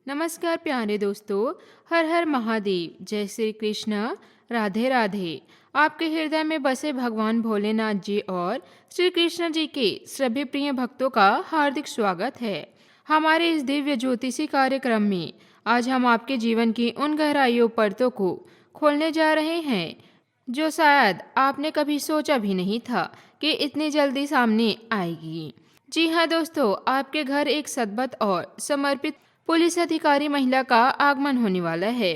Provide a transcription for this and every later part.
नमस्कार प्यारे दोस्तों। हर हर महादेव। जय श्री कृष्ण। राधे राधे। आपके हृदय में बसे भगवान भोलेनाथ जी और श्री कृष्ण जी के सभी प्रिय भक्तों का हार्दिक स्वागत है हमारे इस दिव्य ज्योतिषी कार्यक्रम में। आज हम आपके जीवन की उन गहराइयों परतों को खोलने जा रहे हैं जो शायद आपने कभी सोचा भी नहीं था कि इतनी जल्दी सामने आएगी। जी हाँ दोस्तों, आपके घर एक सद्बत और समर्पित पुलिस अधिकारी महिला का आगमन होने वाला है।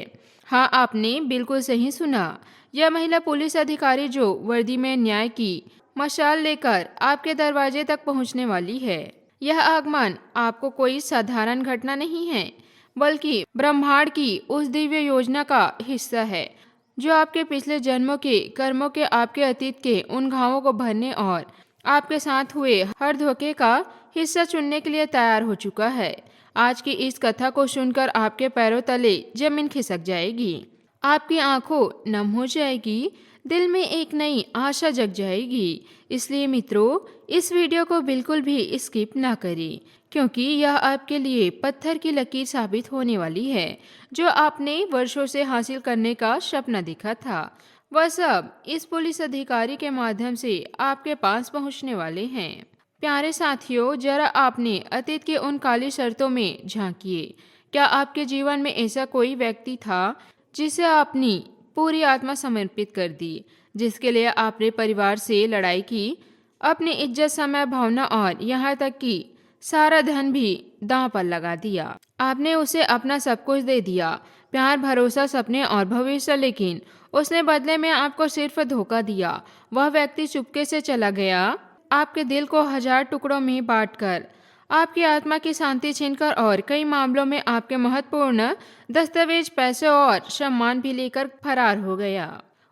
हाँ, आपने बिल्कुल सही सुना। यह महिला पुलिस अधिकारी जो वर्दी में न्याय की मशाल लेकर आपके दरवाजे तक पहुंचने वाली है। यह आगमन आपको कोई साधारण घटना नहीं है, बल्कि ब्रह्मांड की उस दिव्य योजना का हिस्सा है जो आपके पिछले जन्मों के कर्मों के, आपके अतीत के उन घावों को भरने और आपके साथ हुए हर धोखे का हिस्सा चुनने के लिए तैयार हो चुका है। आज की इस कथा को सुनकर आपके पैरों तले जमीन खिसक जाएगी, आपकी आंखों नम हो जाएगी, दिल में एक नई आशा जग जाएगी। इसलिए मित्रों, इस वीडियो को बिल्कुल भी स्किप ना करें, क्योंकि यह आपके लिए पत्थर की लकीर साबित होने वाली है। जो आपने वर्षों से हासिल करने का सपना देखा था, वह सब इस पुलिस अधिकारी के माध्यम से आपके पास पहुंचने वाले हैं। प्यारे साथियों, जरा आपने अतीत के उन काली शर्तों में झांकिए। क्या आपके जीवन में ऐसा कोई व्यक्ति था जिसे आपने पूरी आत्मा समर्पित कर दी, जिसके लिए आपने परिवार से लड़ाई की, अपनी इज्जत, समय, भावना और यहाँ तक कि सारा धन भी दांव पर लगा दिया। आपने उसे अपना सब कुछ दे दिया, प्यार, भरोसा, सपने और भविष्य, लेकिन उसने बदले में आपको सिर्फ धोखा दिया। वह व्यक्ति चुपके से चला गया, आपके दिल को हजार टुकड़ों में बांटकर, आपकी आत्मा की शांति छीनकर और कई मामलों में आपके महत्वपूर्ण दस्तावेज, पैसे और सम्मान भी लेकर फरार हो गया।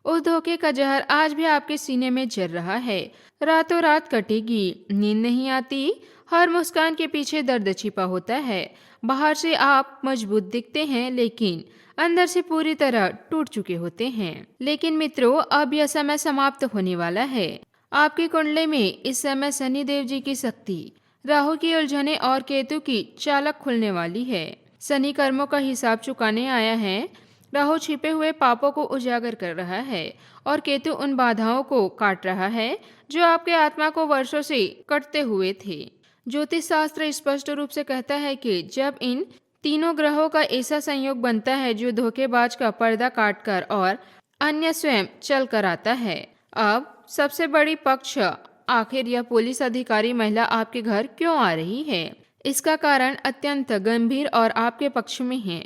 उस धोखे का जहर आज भी आपके सीने में जल रहा है। रातों रात कटेगी, नींद नहीं आती, हर मुस्कान के पीछे दर्द छिपा होता है। बाहर से आप मजबूत दिखते हैं, लेकिन अंदर से पूरी तरह टूट चुके होते हैं। लेकिन मित्रों, अब यह समय समाप्त होने वाला है। आपकी कुंडली में इस समय शनि देव जी की शक्ति, राहु की उलझने और केतु की चालक खुलने वाली है। शनि कर्मों का हिसाब चुकाने आया है, राहु छिपे हुए पापों को उजागर कर रहा है और केतु उन बाधाओं को काट रहा है जो आपके आत्मा को वर्षों से कटते हुए थे। ज्योतिष शास्त्र स्पष्ट रूप से कहता है कि जब इन तीनों ग्रहों का ऐसा संयोग बनता है जो धोखेबाज का पर्दा काटकर और अन्य स्वयं चल कर आता है। अब सबसे बड़ी पक्ष, आखिर यह पुलिस अधिकारी महिला आपके घर क्यों आ रही है? इसका कारण अत्यंत गंभीर और आपके पक्ष में है।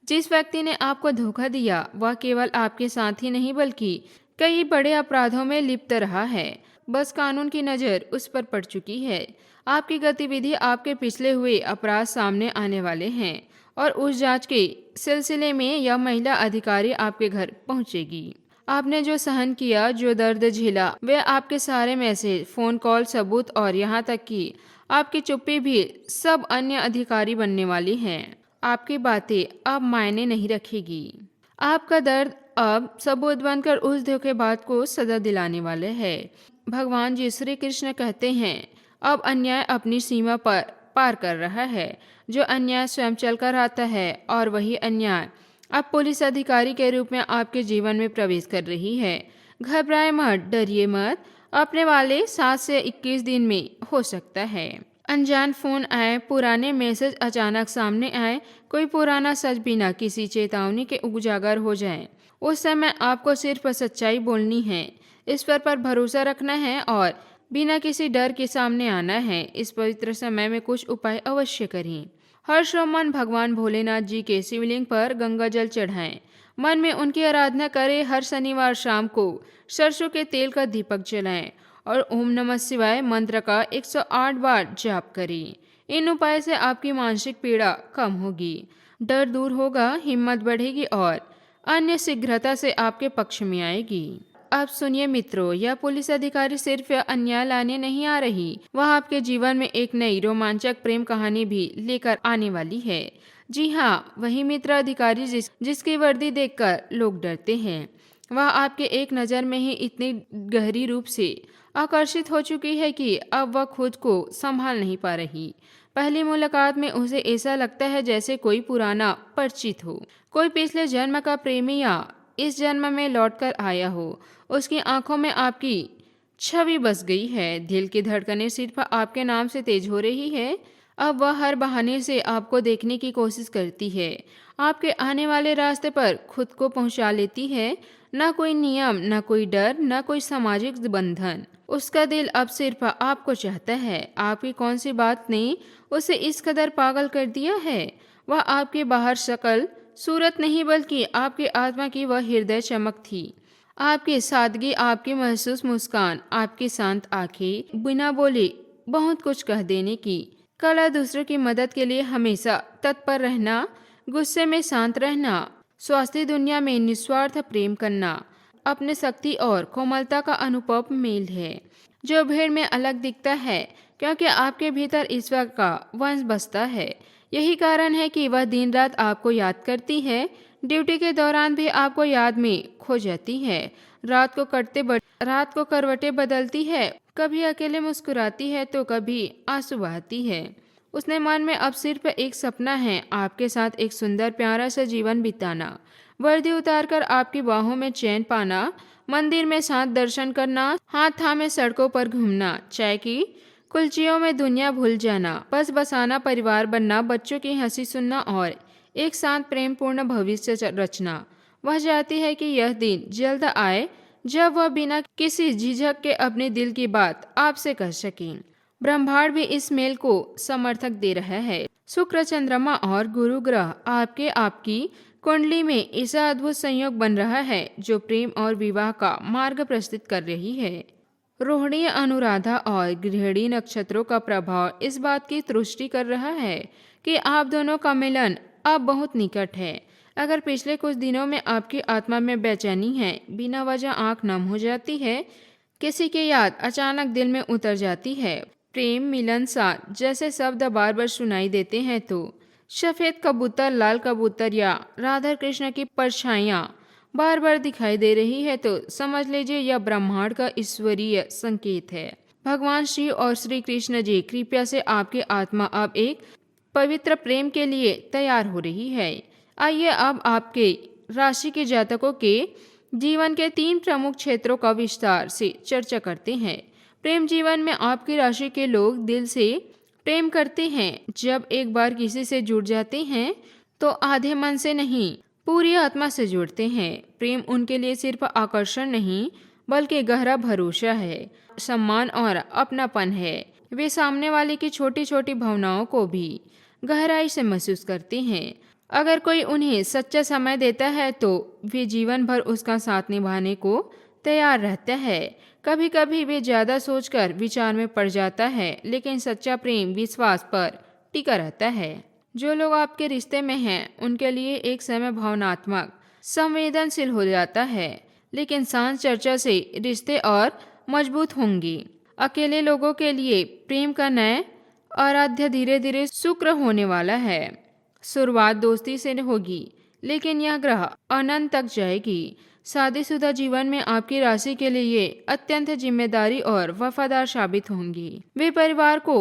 जिस व्यक्ति ने आपको धोखा दिया, वह केवल आपके साथ ही नहीं बल्कि कई बड़े अपराधों में लिप्त रहा है। बस कानून की नज़र उस पर पड़ चुकी है। आपकी गतिविधि, आपके पिछले हुए अपराध सामने आने वाले हैं और उस जांच के सिलसिले में यह महिला अधिकारी आपके घर पहुंचेगी। आपने जो सहन किया, जो दर्द झेला, वे आपके सारे मैसेज, फोन कॉल, सबूत और यहाँ तक कि आपकी चुप्पी भी सब अन्य अधिकारी बनने वाली हैं। आपकी बातें अब मायने नहीं रखेगी। आपका दर्द अब सबूत बनकर उस धोखेबाज को सजा दिलाने वाले है। भगवान जी श्री कृष्ण कहते हैं, अब अन्याय अपनी सीमा पर पार कर रहा है। जो अन्याय स्वयं चलकर आता है और वही अन्याय अब पुलिस अधिकारी के रूप में आपके जीवन में प्रवेश कर रही है। घबराए मत, डरिए मत। अपने वाले 7 से 21 दिन में हो सकता है। अनजान फोन आए, पुराने मैसेज अचानक सामने आए, कोई पुराना सच बिना किसी चेतावनी के उजागर हो जाए। उस समय आपको सिर्फ सच्चाई बोलनी है, ईश्वर पर भरोसा रखना है और बिना किसी डर के सामने आना है। इस पवित्र समय में कुछ उपाय अवश्य करें। हर सोमवार भगवान भोलेनाथ जी के शिवलिंग पर गंगा जल चढ़ाएं, मन में उनकी आराधना करें। हर शनिवार शाम को सरसों के तेल का दीपक जलाएं और ओम नमः शिवाय मंत्र का 108 बार जाप करें। इन उपाय से आपकी मानसिक पीड़ा कम होगी, डर दूर होगा, हिम्मत बढ़ेगी और अन्य शीघ्रता से आपके पक्ष में आएगी। अब सुनिए मित्रों, यह पुलिस अधिकारी सिर्फ अन्याय लाने नहीं आ रही, वह आपके जीवन में एक नई रोमांचक प्रेम कहानी भी लेकर आने वाली है। जी हाँ, वही मित्र अधिकारी जिसकी वर्दी देखकर लोग डरते हैं, वह आपके एक नज़र में ही इतनी गहरी रूप से आकर्षित हो चुकी है कि अब वह खुद को संभाल नहीं पा रही। पहली मुलाकात में उसे ऐसा लगता है जैसे कोई पुराना परिचित हो, कोई पिछले जन्म का प्रेमी या इस जन्म में लौटकर आया हो। उसकी आंखों में आपकी छवि बस गई है। दिल की धड़कनें सिर्फ आपके नाम से तेज हो रही है। अब वह हर बहाने से आपको देखने की कोशिश करती है। आपके आने वाले रास्ते पर खुद को पहुंचा लेती है। न कोई नियम, न कोई डर, न कोई सामाजिक बंधन। उसका दिल अब सिर्फ आपको चाहता है। आपकी कौन सी बात ने उसे इस कदर पागल कर दिया है? वह आपकी बाहर शक्ल सूरत नहीं, बल्कि आपकी आत्मा की वह हृदय चमक थी। आपकी सादगी, आपकी महसूस मुस्कान, आपकी शांत आंखें, बिना बोले बहुत कुछ कह देने की कला, दूसरों की मदद के लिए हमेशा तत्पर रहना, गुस्से में शांत रहना, स्वास्थ्य दुनिया में निस्वार्थ प्रेम करना, अपने शक्ति और कोमलता का अनुपम मेल है, जो भीड़ में अलग दिखता है क्योंकि आपके भीतर ईश्वर का वंश बसता है। यही कारण है कि वह दिन रात आपको याद करती है। ड्यूटी के दौरान भी आपको याद में खो जाती है। रात को करवटें बदलती है, कभी अकेले मुस्कुराती है तो कभी आंसू बहाती है। उसने मन में अब सिर्फ एक सपना है, आपके साथ एक सुंदर प्यारा सा जीवन बिताना, वर्दी उतारकर आपकी बाहों में चैन पाना, मंदिर में साथ दर्शन करना, हाथ थामे सड़कों पर घूमना, चाय की कुल्चियों में दुनिया भूल जाना, बस बसाना, परिवार बनना, बच्चों की हंसी सुनना और एक साथ प्रेम पूर्ण भविष्य रचना। वह चाहती है कि यह दिन जल्द आए जब वह बिना किसी झिझक के अपने दिल की बात आपसे कह सकें। ब्रह्मांड भी इस मेल को समर्थक दे रहा है। शुक्र, चंद्रमा और गुरु ग्रह आपकी कुंडली में ऐसा अद्भुत संयोग बन रहा है जो प्रेम और विवाह का मार्ग प्रस्तुत कर रही है। रोहिणी, अनुराधा और गृहिणी नक्षत्रों का प्रभाव इस बात की तुष्टि कर रहा है कि आप दोनों का मिलन अब बहुत निकट है। अगर पिछले कुछ दिनों में आपकी आत्मा में बेचैनी है, बिना वजह आंख नम हो जाती है, किसी की याद अचानक दिल में उतर जाती है, प्रेम, मिलन, साथ जैसे शब्द बार बार सुनाई देते हैं, तो सफेद कबूतर, लाल कबूतर या राधा कृष्ण की परछाइयाँ बार बार दिखाई दे रही है, तो समझ लीजिए यह ब्रह्मांड का ईश्वरीय संकेत है। भगवान शिव और श्री कृष्ण जी कृपया से आपकी आत्मा अब एक पवित्र प्रेम के लिए तैयार हो रही है। आइए अब आपके राशि के जातकों के जीवन के 3 प्रमुख क्षेत्रों का विस्तार से चर्चा करते हैं। प्रेम जीवन में आपकी राशि के लोग दिल से प्रेम करते हैं। जब एक बार किसी से जुड़ जाते हैं तो आधे मन से नहीं, पूरी आत्मा से जुड़ते हैं। प्रेम उनके लिए सिर्फ आकर्षण नहीं, बल्कि गहरा भरोसा है, सम्मान और अपनापन है। वे सामने वाले की छोटी छोटी भावनाओं को भी गहराई से महसूस करते हैं। अगर कोई उन्हें सच्चा समय देता है तो वे जीवन भर उसका साथ निभाने को तैयार रहता है। कभी कभी वे ज़्यादा सोचकर विचार में पड़ जाता है, लेकिन सच्चा प्रेम विश्वास पर टिका रहता है। जो लोग आपके रिश्ते में हैं उनके लिए एक समय भावनात्मक संवेदनशील हो जाता है, लेकिन शांत चर्चा से रिश्ते और मजबूत होंगे। अकेले लोगों के लिए प्रेम का नया आराध्य धीरे धीरे शुक्र होने वाला है। शुरुआत दोस्ती से होगी, लेकिन यह ग्रह अनंत तक जाएगी। शादीशुदा जीवन में आपकी राशि के लिए अत्यंत जिम्मेदारी और वफादार साबित होंगी। वे परिवार को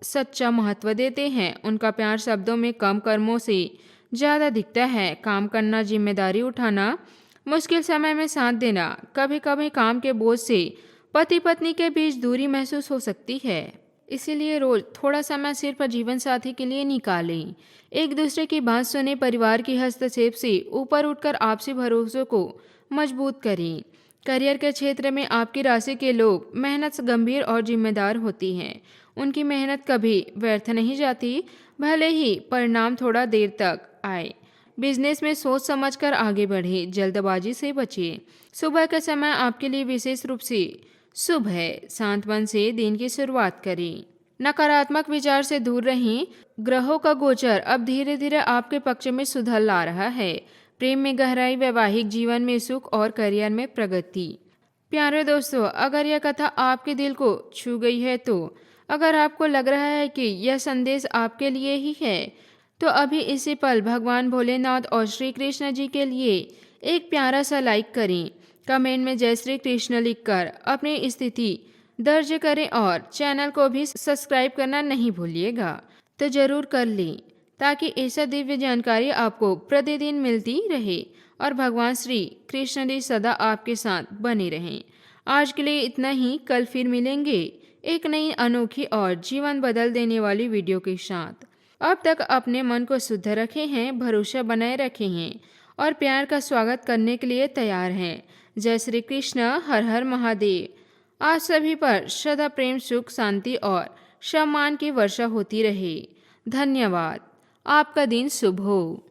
सच्चा महत्व देते हैं। उनका प्यार शब्दों में कम, कर्मों से ज़्यादा दिखता है। काम करना, जिम्मेदारी उठाना, मुश्किल समय में साथ देना। कभी कभी काम के बोझ से पति पत्नी के बीच दूरी महसूस हो सकती है, इसीलिए रोज थोड़ा समय सिर्फ जीवन साथी के लिए निकालें। एक दूसरे की बात सुने, परिवार की हस्तक्षेप से ऊपर उठकर आपसी भरोसे को मजबूत करें। करियर के क्षेत्र में आपकी राशि के लोग मेहनत गंभीर और जिम्मेदार होती हैं। उनकी मेहनत कभी व्यर्थ नहीं जाती, भले ही परिणाम थोड़ा देर तक आए। बिजनेस में सोच समझकर आगे बढ़े, जल्दबाजी से बचें। सुबह का समय आपके लिए विशेष रूप से शुभ है। शांत मन से दिन की शुरुआत करें। नकारात्मक विचार से दूर रहें। ग्रहों का गोचर अब धीरे धीरे आपके पक्ष में सुधार ला रहा है। प्रेम में गहराई, वैवाहिक जीवन में सुख और करियर में प्रगति। प्यारे दोस्तों, अगर यह कथा आपके दिल को छू गई है, तो अगर आपको लग रहा है कि यह संदेश आपके लिए ही है, तो अभी इसी पल भगवान भोलेनाथ और श्री कृष्ण जी के लिए एक प्यारा सा लाइक करें। कमेंट में जय श्री कृष्ण लिखकर अपनी स्थिति दर्ज करें और चैनल को भी सब्सक्राइब करना नहीं भूलिएगा। तो ज़रूर कर लें, ताकि ऐसा दिव्य जानकारी आपको प्रतिदिन मिलती रहे और भगवान श्री कृष्ण जी सदा आपके साथ बने रहें। आज के लिए इतना ही, कल फिर मिलेंगे एक नई अनोखी और जीवन बदल देने वाली वीडियो के साथ। अब तक अपने मन को शुद्ध रखे हैं, भरोसा बनाए रखे हैं और प्यार का स्वागत करने के लिए तैयार हैं। जय श्री कृष्ण, हर हर महादेव। आप सभी पर सदा प्रेम, सुख, शांति और सम्मान की वर्षा होती रहे। धन्यवाद। आपका दिन शुभ हो।